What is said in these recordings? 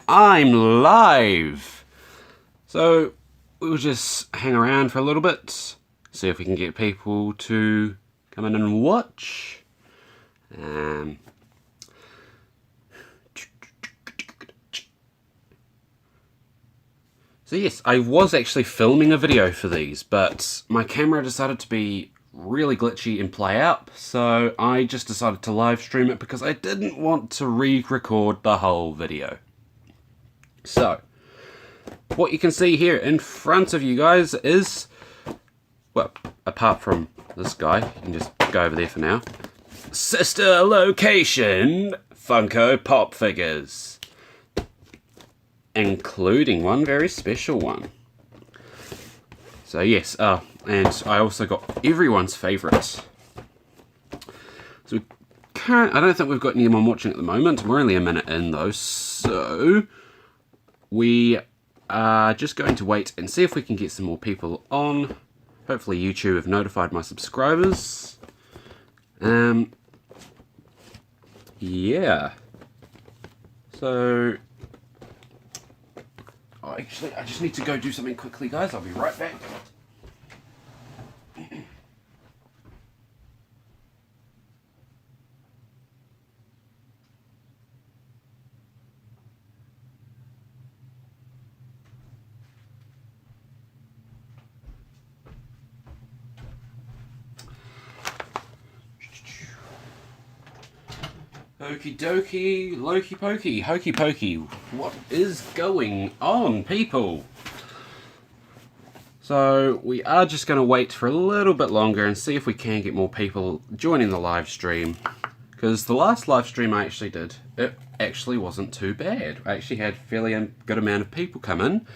I'm live! So, we'll just hang around for a little bit, see if we can get people to come in and watch. So yes, I was actually filming a video for these, but my camera decided to be really glitchy and play up, so I just decided to live stream it because I didn't want to re-record the whole video. So, what you can see here in front of you guys is, well, apart from this guy, you can just go over there for now, Sister Location Funko Pop figures, including one very special one. So yes, and I also got everyone's favourite. So I don't think we've got anyone watching at the moment. We're only a minute in though, so we are just going to wait and see if we can get some more people on. Hopefully YouTube have notified my subscribers. Yeah. So, actually, I just need to go do something quickly, guys. I'll be right back. Okie dokie, Loki pokey, hokey pokey. What is going on, people? So we are just going to wait for a little bit longer and see if we can get more people joining the live stream. Because the last live stream I actually did, it actually wasn't too bad. I actually had a fairly good amount of people come in.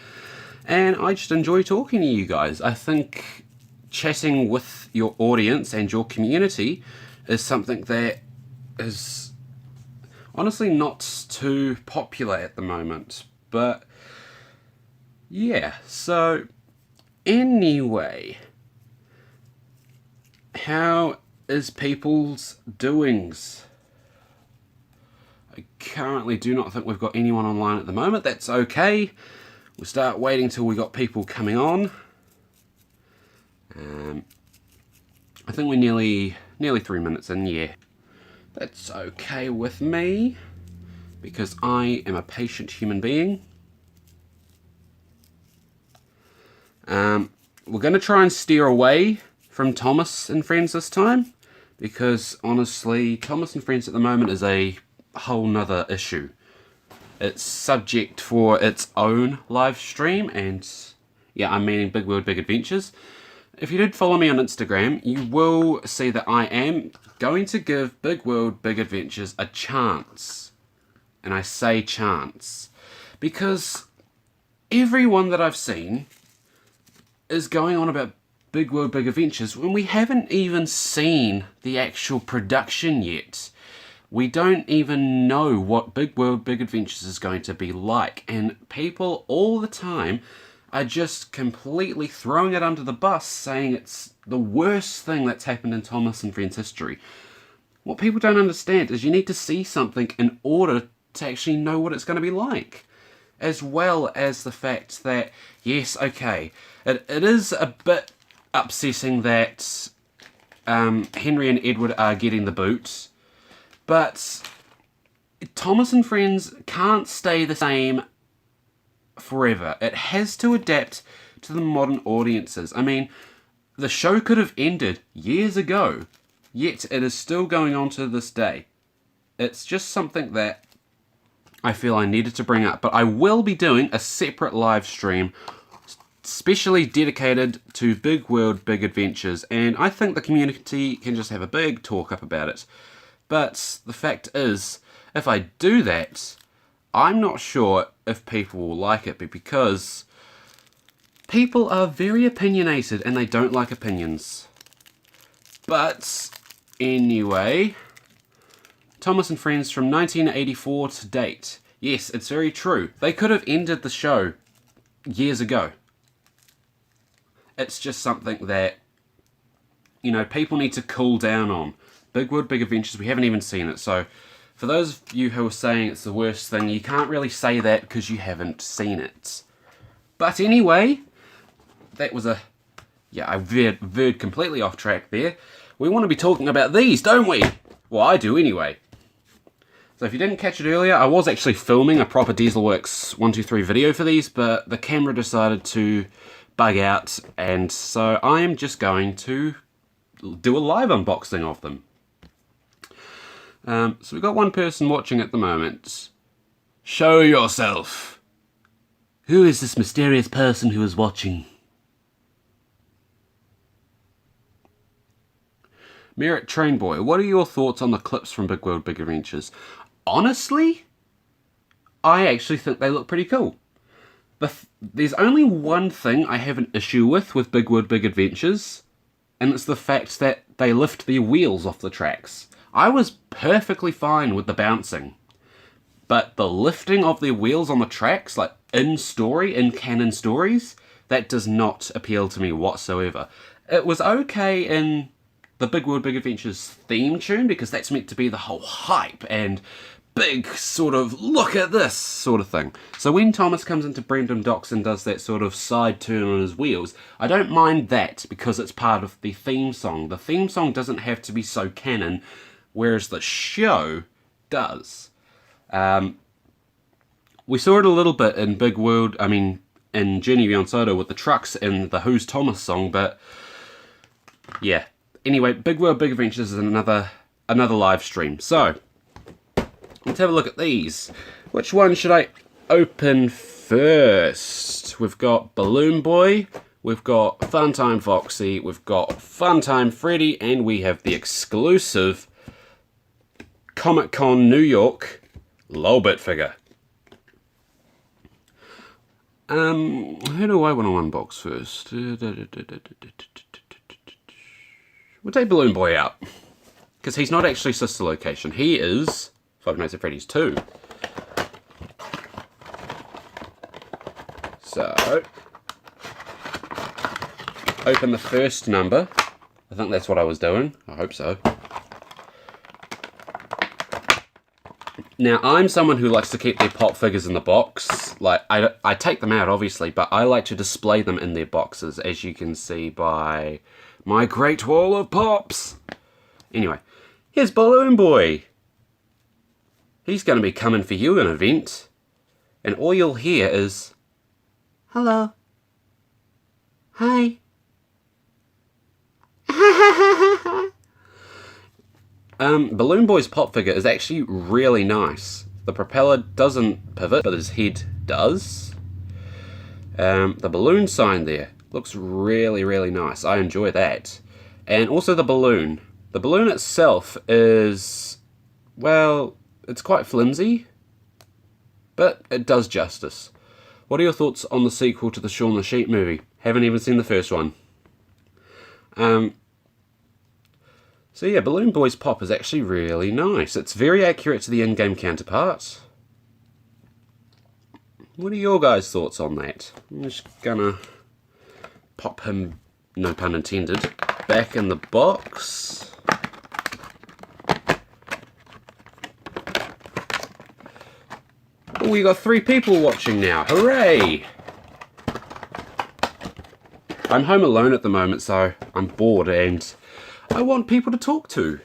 And I just enjoy talking to you guys. I think chatting with your audience and your community is something that is honestly not too popular at the moment. But yeah, so anyway, how is people's doings? I currently do not think we've got anyone online at the moment. That's okay. We'll start waiting till we got people coming on. I think we're nearly 3 minutes in, yeah. That's okay with me, because I am a patient human being. We're going to try and steer away from Thomas and Friends this time, because honestly, Thomas and Friends at the moment is a whole nother issue. It's subject for its own live stream, and yeah, I'm meaning Big World Big Adventures. If you did follow me on Instagram, you will see that I am going to give Big World Big Adventures a chance. And I say chance because everyone that I've seen is going on about Big World Big Adventures when we haven't even seen the actual production yet. We don't even know what Big World Big Adventures is going to be like, and people all the time are just completely throwing it under the bus, saying it's the worst thing that's happened in Thomas and Friends history. What people don't understand is you need to see something in order to actually know what it's going to be like. As well as the fact that, yes, okay, it is a bit upsetting that Henry and Edward are getting the boot, but Thomas and Friends can't stay the same forever. It has to adapt to the modern audiences. I mean, the show could have ended years ago, yet it is still going on to this day. It's just something that I feel I needed to bring up, but I will be doing a separate live stream specially dedicated to Big World Big Adventures, and I think the community can just have a big talk up about it. But the fact is, if I do that, I'm not sure if people will like it, because people are very opinionated and they don't like opinions. But anyway, Thomas and Friends from 1984 to date. Yes, it's very true. They could have ended the show years ago. It's just something that, you know, people need to cool down on. Big World Big Adventures, we haven't even seen it, so For those of you who are saying it's the worst thing, you can't really say that because you haven't seen it. But anyway, that was I veered completely off track there. We want to be talking about these, don't we? Well, I do anyway. So if you didn't catch it earlier, I was actually filming a proper Dieselworks 123 video for these, but the camera decided to bug out, and so I am just going to do a live unboxing of them. So we've got one person watching at the moment. Show yourself. Who is this mysterious person who is watching? Merritt Trainboy, what are your thoughts on the clips from Big World Big Adventures? Honestly, I actually think they look pretty cool. There's only one thing I have an issue with Big World Big Adventures, and it's the fact that they lift their wheels off the tracks. I was perfectly fine with the bouncing, but the lifting of their wheels on the tracks, like in canon stories, that does not appeal to me whatsoever. It was okay in the Big World Big Adventures theme tune, because that's meant to be the whole hype and big sort of look at this sort of thing. So when Thomas comes into Brendam Docks and does that sort of side turn on his wheels, I don't mind that because it's part of the theme song. The theme song doesn't have to be so canon, whereas the show does. We saw it a little bit in in Journey Beyond Soda with the trucks and the Who's Thomas song, but yeah. Anyway, Big World Big Adventures is another live stream. So let's have a look at these. Which one should I open first? We've got Balloon Boy, we've got Funtime Foxy, we've got Funtime Freddy, and we have the exclusive Comic Con New York Lolbit figure. Who do I want to unbox first? We'll take Balloon Boy out, because he's not actually Sister Location. He is Five Nights at Freddy's 2. So, open the first number. I think that's what I was doing. I hope so. Now, I'm someone who likes to keep their pop figures in the box. Like, I take them out, obviously, but I like to display them in their boxes, as you can see by my great wall of pops. Anyway, here's Balloon Boy. He's going to be coming for you in an event, and all you'll hear is, hello, hi. Balloon Boy's pop figure is actually really nice. The propeller doesn't pivot, but his head does. The balloon sign there looks really, really nice. I enjoy that. And also the balloon. The balloon itself is, well, it's quite flimsy, but it does justice. What are your thoughts on the sequel to the Shaun the Sheep movie? Haven't even seen the first one. So yeah, Balloon Boy's pop is actually really nice. It's very accurate to the in-game counterpart. What are your guys' thoughts on that? I'm just gonna pop him, no pun intended, back in the box. Oh, we got 3 people watching now. Hooray! I'm home alone at the moment, so I'm bored and I want people to talk to.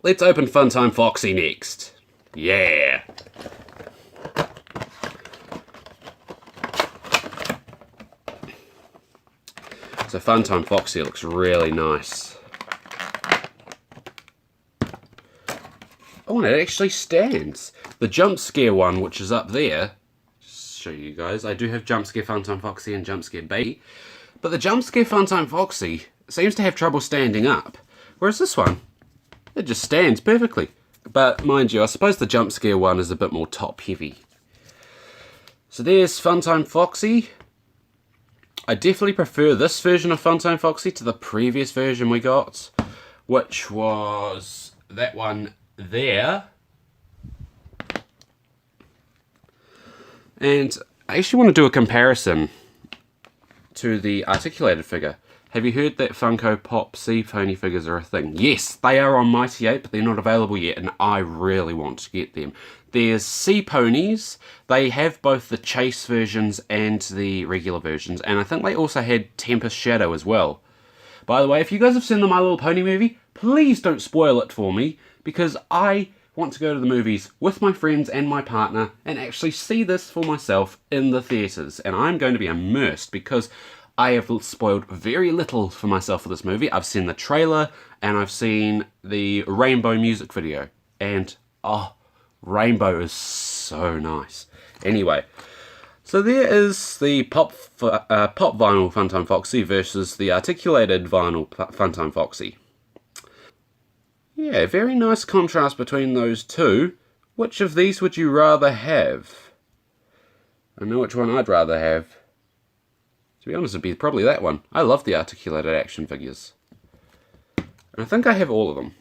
Let's open Funtime Foxy next. Yeah! So Funtime Foxy looks really nice. Oh, and it actually stands. The jump scare one, which is up there, just show you guys, I do have jump scare Funtime Foxy and jump scare Baby, but the jump scare Funtime Foxy seems to have trouble standing up, whereas this one, it just stands perfectly. But mind you, I suppose the jump scare one is a bit more top heavy. So there's Funtime Foxy. I definitely prefer this version of Funtime Foxy to the previous version we got, which was that one there. And I actually want to do a comparison to the articulated figure. Have you heard that Funko Pop Sea Pony figures are a thing? Yes, they are on Mighty 8, but they're not available yet, and I really want to get them. There's Sea Ponies. They have both the Chase versions and the regular versions, and I think they also had Tempest Shadow as well. By the way, if you guys have seen the My Little Pony movie, please don't spoil it for me, because I want to go to the movies with my friends and my partner and actually see this for myself in the theatres, and I'm going to be immersed because I have spoiled very little for myself for this movie. I've seen the trailer and I've seen the Rainbow music video, and oh, Rainbow is so nice. Anyway, so there is the pop vinyl Funtime Foxy versus the articulated vinyl Funtime Foxy. Yeah, very nice contrast between those two. Which of these would you rather have? I know which one I'd rather have. To be honest, it'd be probably that one. I love the articulated action figures. And I think I have all of them.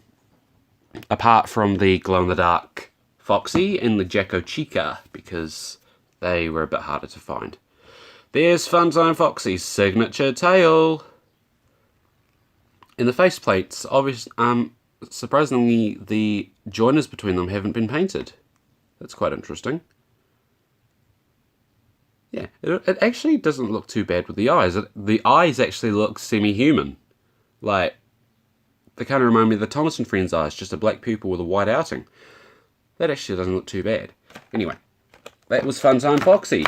Apart from the glow-in-the-dark Foxy and the Jacko Chica, because they were a bit harder to find. There's Funtime Foxy's signature tail. And the faceplates, surprisingly, the joiners between them haven't been painted. That's quite interesting. Yeah, it actually doesn't look too bad with the eyes. The eyes actually look semi-human. Like, they kind of remind me of the Thomas and Friends eyes, just a black pupil with a white outing. That actually doesn't look too bad. Anyway, that was Funtime Foxy.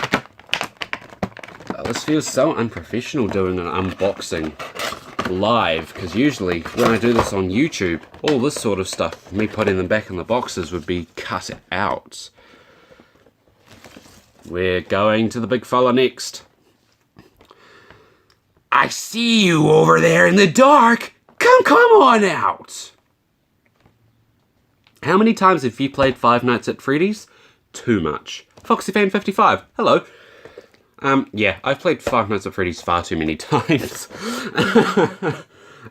Oh, this feels so unprofessional doing an unboxing live, because usually when I do this on YouTube, all this sort of stuff, me putting them back in the boxes, would be cut out. We're going to the big fella next. I see you over there in the dark. Come on out. How many times have you played Five Nights at Freddy's? Too much. FoxyFan55, hello. Yeah, I've played Five Nights at Freddy's far too many times.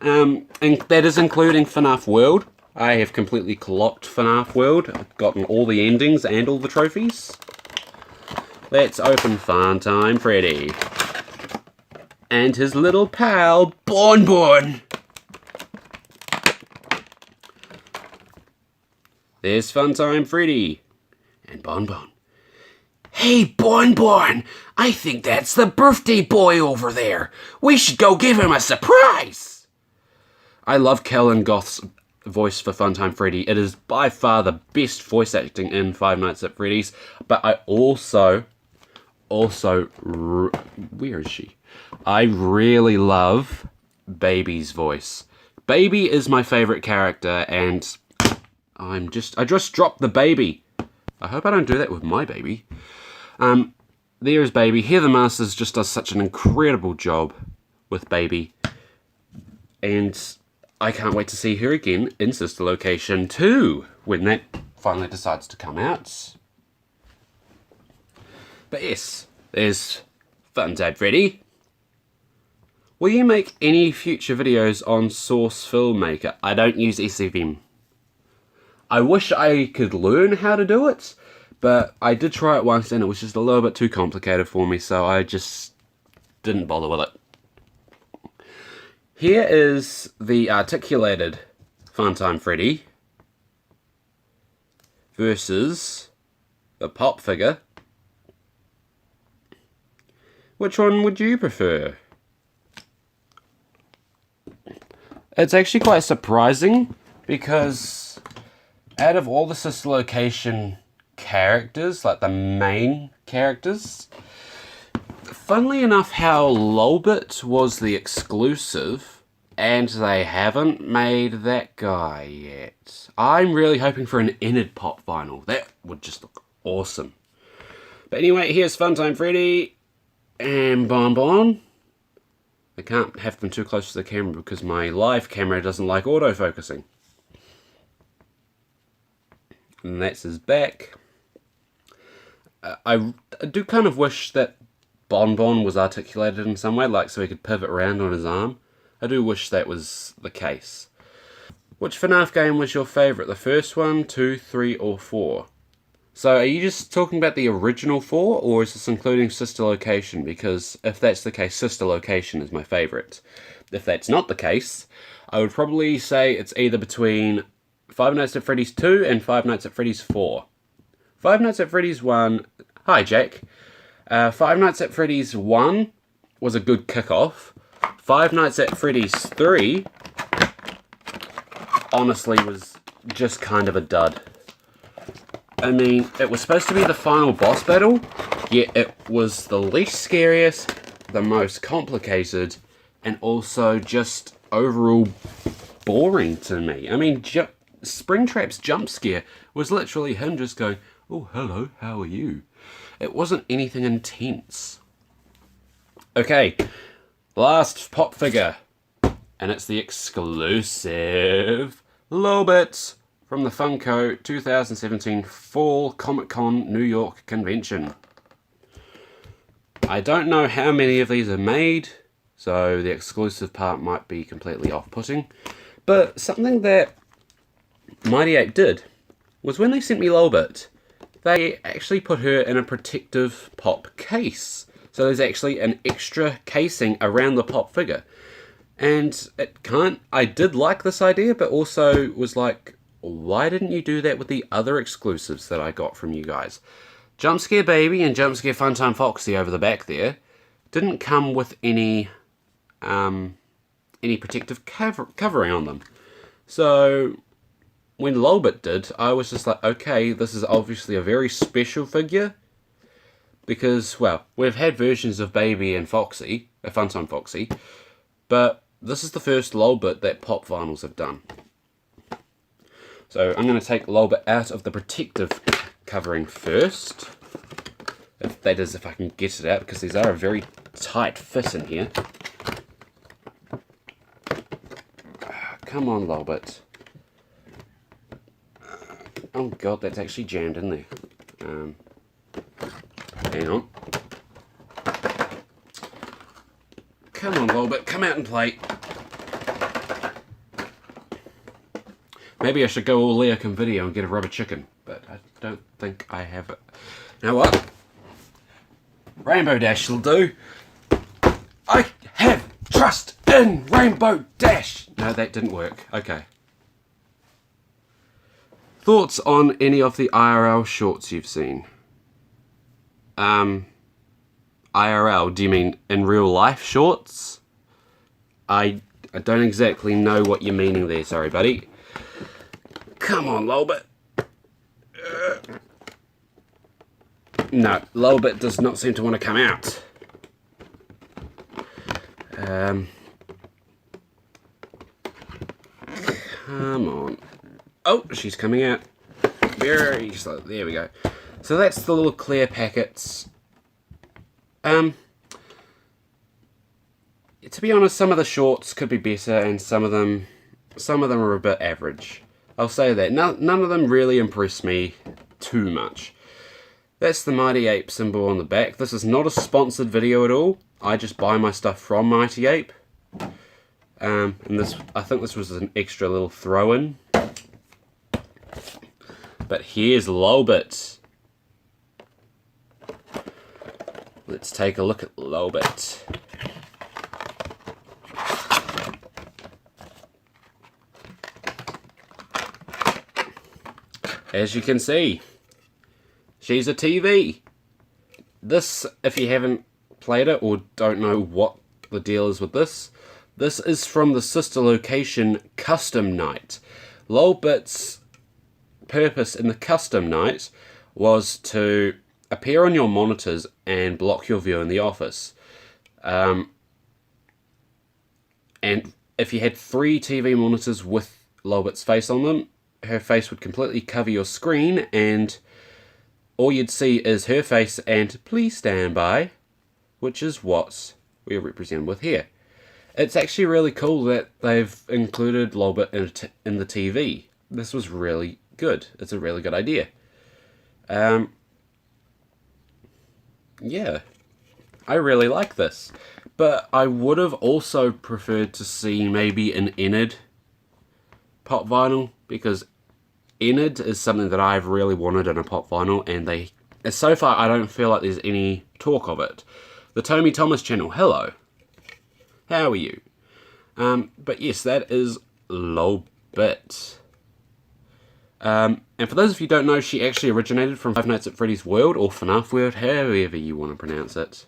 And that is including Fnaf World. I have completely clocked Fnaf World. I've gotten all the endings and all the trophies. Let's open Time Freddy. And his little pal, Bonbon. There's Time Freddy. And Bonbon. Hey, Bonbon! I think that's the birthday boy over there. We should go give him a surprise! I love Kellen Goth's voice for Funtime Freddy. It is by far the best voice acting in Five Nights at Freddy's. But I also, where is she? I really love Baby's voice. Baby is my favorite character, and I just dropped the baby. I hope I don't do that with my baby. There's Baby. Heather Masters just does such an incredible job with Baby. And I can't wait to see her again in Sister Location 2 when that finally decides to come out. But yes, there's Funtime Freddy. Will you make any future videos on Source Filmmaker? I don't use SFM. I wish I could learn how to do it, but I did try it once and it was just a little bit too complicated for me, so I just didn't bother with it. Here is the articulated Funtime Freddy versus the pop figure. Which one would you prefer? It's actually quite surprising because out of all the Sister Location characters, like the main characters, funnily enough how Lolbit was the exclusive and they haven't made that guy yet. I'm really hoping for an Enid Pop vinyl. That would just look awesome. But anyway, here's Funtime Freddy and Bonbon. I can't have them too close to the camera because my live camera doesn't like autofocusing. And that's his back. I do kind of wish that Bonbon was articulated in some way, like so he could pivot around on his arm. I do wish that was the case. Which FNAF game was your favourite? The first one, 2, 3 or 4? So are you just talking about the original 4, or is this including Sister Location? Because if that's the case, Sister Location is my favourite. if that's not the case, I would probably say it's either between Five Nights at Freddy's 2 and Five Nights at Freddy's 4. Five Nights at Freddy's 1... Hi, Jack. Five Nights at Freddy's 1 was a good kickoff. Five Nights at Freddy's 3, honestly, was just kind of a dud. I mean, it was supposed to be the final boss battle, yet it was the least scariest, the most complicated, and also just overall boring to me. I mean, Springtrap's jump scare was literally him just going, "Oh, hello, how are you?" It wasn't anything intense. Okay, last pop figure, and it's the exclusive Lobit from the Funko 2017 Fall Comic-Con New York Convention. I don't know how many of these are made, so the exclusive part might be completely off-putting, but something that Mighty Ape did was when they sent me Lobit, they actually put her in a protective pop case. So there's actually an extra casing around the pop figure. And I did like this idea, but also was like, why didn't you do that with the other exclusives that I got from you guys? Jumpscare Baby and Jumpscare Funtime Foxy over the back there didn't come with any protective covering on them. So when Lobit did, I was just like, okay, this is obviously a very special figure. Because, well, we've had versions of Baby and Foxy, Funtime Foxy, but this is the first Lobit that pop vinyls have done. So I'm going to take Lobit out of the protective covering first. That is, if I can get it out, because these are a very tight fit in here. Come on, Lobit. Oh god, that's actually jammed in there. Hang on. Come on, Lobit, come out and play. Maybe I should go all Leokin video and get a rubber chicken, but I don't think I have it. You know what? Rainbow Dash will do. I have trust in Rainbow Dash! No, that didn't work. Okay. Thoughts on any of the IRL shorts you've seen? IRL, do you mean in real life shorts? I don't exactly know what you're meaning there, sorry buddy. Come on, Lobit. No, Lobit does not seem to want to come out. Come on. Oh, she's coming out very slow. There we go. So that's the little clear packets. To be honest, some of the shorts could be better, and some of them are a bit average. I'll say that. None of them really impress me too much. That's the Mighty Ape symbol on the back. This is not a sponsored video at all. I just buy my stuff from Mighty Ape. And this, I think this was an extra little throw-in. But here's Lobit. Let's take a look at Lobit. As you can see, she's a TV. This, if you haven't played it or don't know what the deal is with this is from the sister location Custom Night. Lobit's purpose in the Custom Night was to appear on your monitors and block your view in the office. And if you had 3 TV monitors with Lobit's face on them, her face would completely cover your screen, and all you'd see is her face and "please stand by," which is what we represent with here. It's actually really cool that they've included Lobit in the TV. This was really good. It's a really good idea. Yeah, I really like this. But I would have also preferred to see maybe an Enid pop vinyl, because Enid is something that I've really wanted in a pop vinyl, and so far I don't feel like there's any talk of it. The Tommy Thomas channel, hello. How are you? But yes, that is Lolbit. And for those of you who don't know, she actually originated from Five Nights at Freddy's World, or Fnaf World, however you want to pronounce it.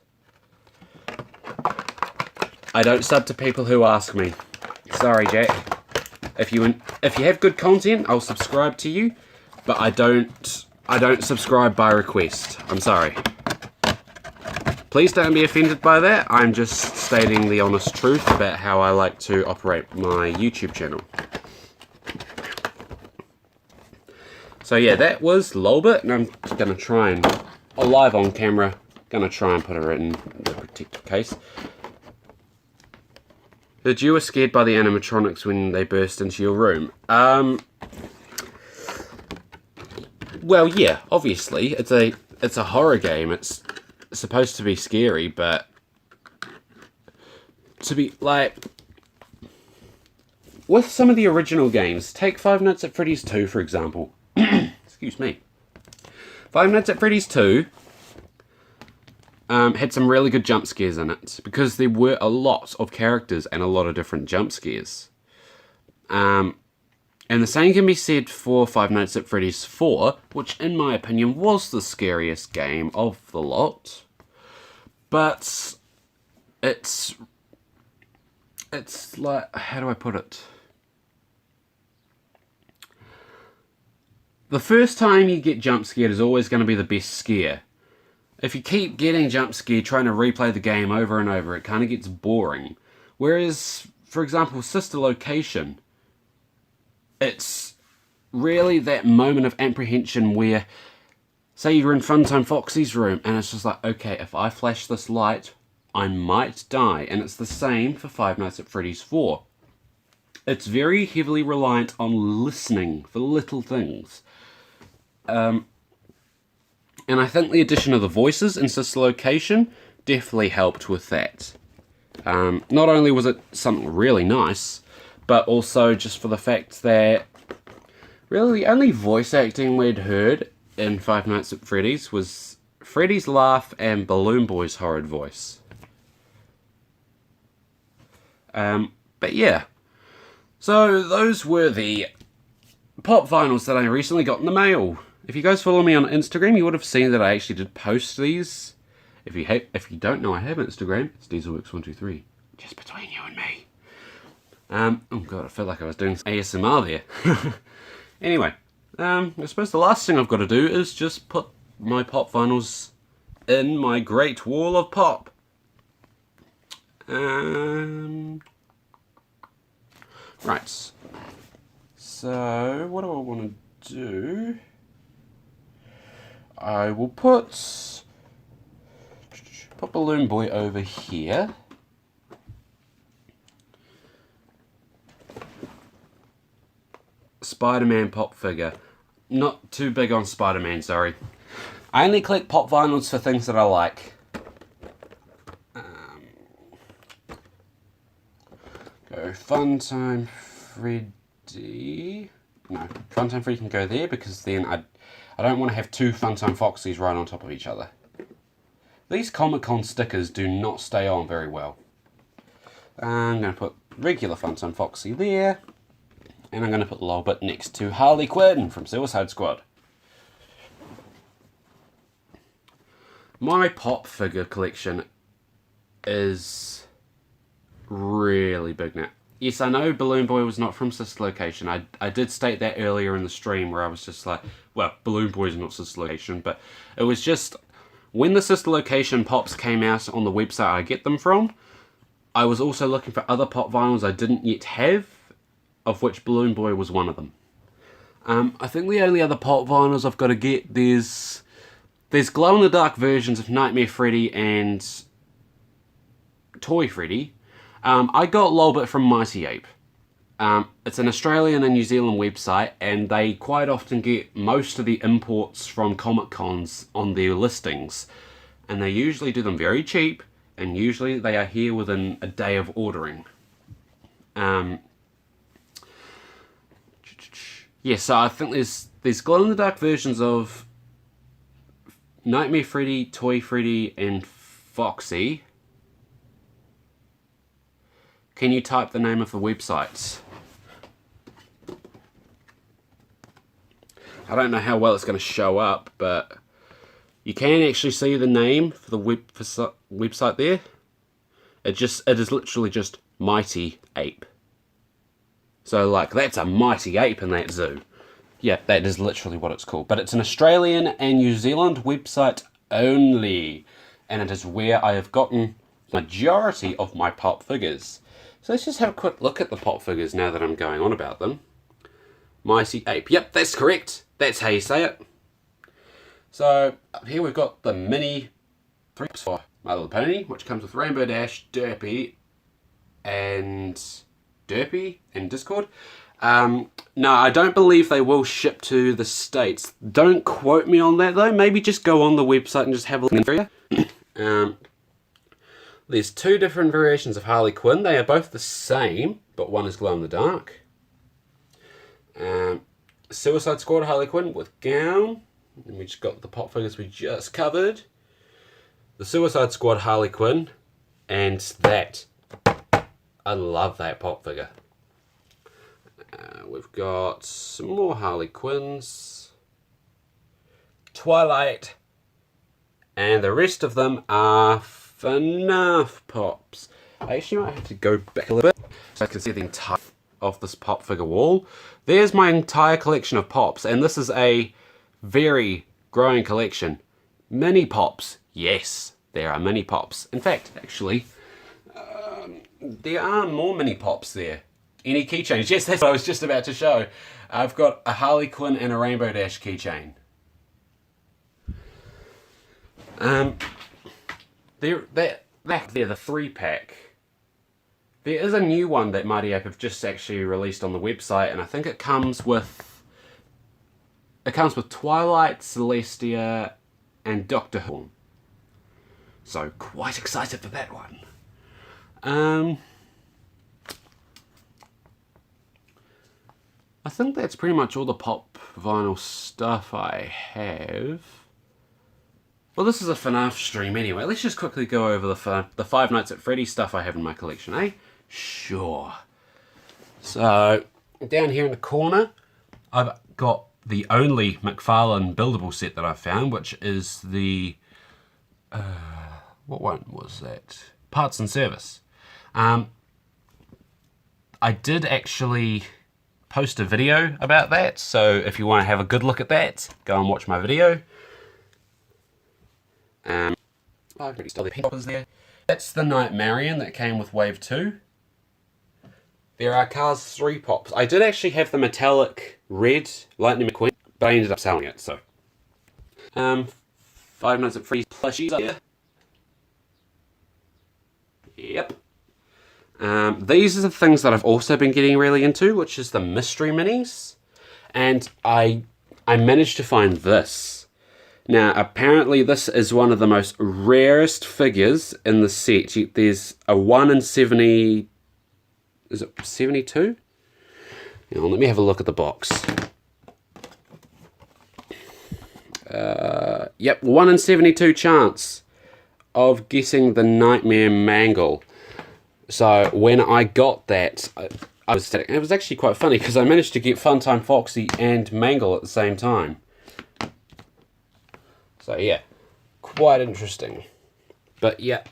I don't sub to people who ask me. Sorry, Jack. If you have good content, I'll subscribe to you, but I don't subscribe by request. I'm sorry. Please don't be offended by that. I'm just stating the honest truth about how I like to operate my YouTube channel. So yeah, that was Lolbit, and I'm gonna try and, live on camera, gonna try and put her in the protective case. Did you were scared by the animatronics when they burst into your room? Well, yeah, obviously. It's a horror game. It's supposed to be scary, but to be, like, with some of the original games, take Five Nights at Freddy's 2, for example. Excuse me. Five Nights at Freddy's 2 had some really good jump scares in it, because there were a lot of characters and a lot of different jump scares. And the same can be said for Five Nights at Freddy's 4, which in my opinion was the scariest game of the lot. But it's like, how do I put it? The first time you get jump scared is always going to be the best scare. If you keep getting jump scared trying to replay the game over and over, it kind of gets boring. Whereas, for example, Sister Location, it's really that moment of apprehension where, say you're in Funtime Foxy's room, and it's just like, okay, if I flash this light, I might die. And it's the same for Five Nights at Freddy's 4. It's very heavily reliant on listening for little things. And I think the addition of the voices in Sister Location definitely helped with that. Not only was it something really nice, but also just for the fact that really the only voice acting we'd heard in Five Nights at Freddy's was Freddy's laugh and Balloon Boy's horrid voice. But yeah. So those were the pop vinyls that I recently got in the mail. If you guys follow me on Instagram, you would have seen that I actually did post these. If you don't know I have Instagram, it's DieselWorks123. Just between you and me. Oh god, I felt like I was doing ASMR there. Anyway, I suppose the last thing I've got to do is just put my pop vinyls in my great wall of pop. Right. So, what do I want to do? I will put Balloon Boy over here. Spider-Man pop figure. Not too big on Spider-Man, sorry. I only collect pop vinyls for things that I like. Go Funtime Freddy. No, Funtime Freddy can go there because then I don't want to have two Funtime Foxies right on top of each other. These Comic-Con stickers do not stay on very well. I'm going to put regular Funtime Foxy there. And I'm going to put Lolbit next to Harley Quinn from Suicide Squad. My pop figure collection is really big now. Yes, I know Balloon Boy was not from Sister Location. I did state that earlier in the stream where I was just like, well, Balloon Boy's not Sister Location, but it was just when the Sister Location pops came out on the website I get them from, I was also looking for other pop vinyls I didn't yet have, of which Balloon Boy was one of them. I think the only other pop vinyls I've got to get, there's glow-in-the-dark versions of Nightmare Freddy and Toy Freddy. I got Lolbit from Mighty Ape. It's an Australian and New Zealand website, and they quite often get most of the imports from Comic-Cons on their listings. And they usually do them very cheap, and usually they are here within a day of ordering. Yeah, so I think there's glow-in-the-dark versions of Nightmare Freddy, Toy Freddy, and Foxy. Can you type the name of the website? I don't know how well it's going to show up, but you can actually see the name for the website there. It is literally just Mighty Ape. So like, that's a mighty ape in that zoo. Yeah, that is literally what it's called. But it's an Australian and New Zealand website only. And it is where I have gotten the majority of my pop figures. So let's just have a quick look at the pop figures now that I'm going on about them. Mighty Ape. Yep, that's correct. That's how you say it. So up here we've got the mini 3-piece for My Little Pony, which comes with Rainbow Dash, Derpy, and Discord. No, I don't believe they will ship to the States. Don't quote me on that though. Maybe just go on the website and just have a look in the area. There's two different variations of Harley Quinn. They are both the same, but one is glow in the dark. Suicide Squad Harley Quinn with gown. And we just got the pop figures we just covered. The Suicide Squad Harley Quinn. And that. I love that pop figure. We've got some more Harley Quinns. Twilight. And the rest of them are Fnaf pops. I actually might have to go back a little bit so I can see the entire of this pop figure wall. There's my entire collection of pops, and this is a very growing collection. Mini pops. Yes, there are mini pops. In fact, actually, there are more mini pops there. Any keychains? Yes, that's what I was just about to show. I've got a Harley Quinn and a Rainbow Dash keychain. They're the 3-pack. There is a new one that Mighty Ape have just actually released on the website, and I think it comes with Twilight, Celestia, and Doctor Who. So quite excited for that one. I think that's pretty much all the pop vinyl stuff I have. Well, this is a Fnaf stream anyway. Let's just quickly go over the Five Nights at Freddy's stuff I have in my collection, eh? Sure. So, down here in the corner, I've got the only McFarlane buildable set that I've found, which is the... what one was that? Parts and Service. I did actually post a video about that, so if you want to have a good look at that, go and watch my video. I've already still the pin poppers there. That's the Nightmarian that came with Wave 2. There are Cars 3 pops. I did actually have the metallic red Lightning McQueen, but I ended up selling it, so. Five Nights at Freddy's plushies up here. Yep. These are the things that I've also been getting really into, which is the mystery minis. And I managed to find this. Now, apparently this is one of the most rarest figures in the set. There's a 1 in 70... Is it 72? Hang on, let me have a look at the box. Yep, 1 in 72 chance of getting the Nightmare Mangle. So when I got that, it was actually quite funny because I managed to get Funtime Foxy and Mangle at the same time. So yeah, quite interesting. But yeah,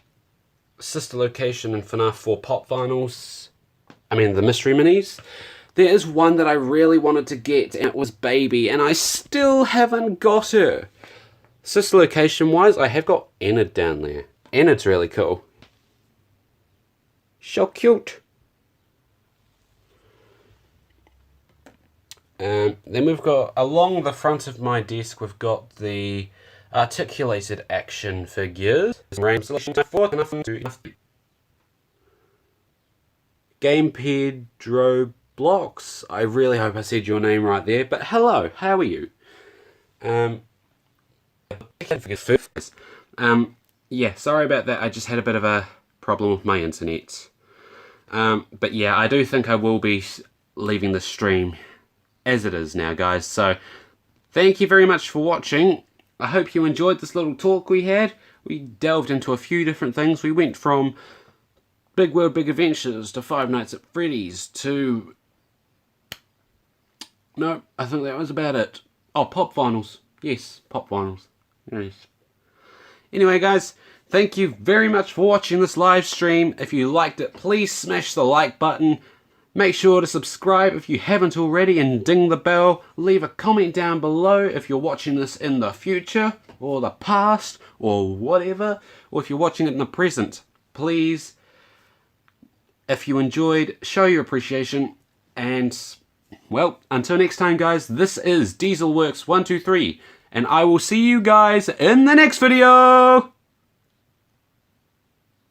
sister location and Fnaf 4 pop vinyls. I mean the mystery minis. There is one that I really wanted to get, and it was Baby, and I still haven't got her. Sister location wise, I have got Enid down there. Enid's really cool. So cute. Then we've got, along the front of my desk, we've got the articulated action figures. Game Pedro Blocks. I really hope I said your name right there, but hello, how are you? Yeah, sorry about that. I just had a bit of a problem with my internet. But yeah, I do think I will be leaving the stream as it is now, guys. So, thank you very much for watching. I hope you enjoyed this little talk we had. We delved into a few different things. We went from Big World Big Adventures to Five Nights at Freddy's to... No, I think that was about it. Oh, pop vinyls. Yes, pop vinyls. Yes. Anyway, guys, thank you very much for watching this live stream. If you liked it, please smash the like button. Make sure to subscribe if you haven't already and ding the bell. Leave a comment down below if you're watching this in the future or the past or whatever. Or if you're watching it in the present. Please, if you enjoyed, show your appreciation. And, well, until next time, guys, this is Dieselworks123. And I will see you guys in the next video!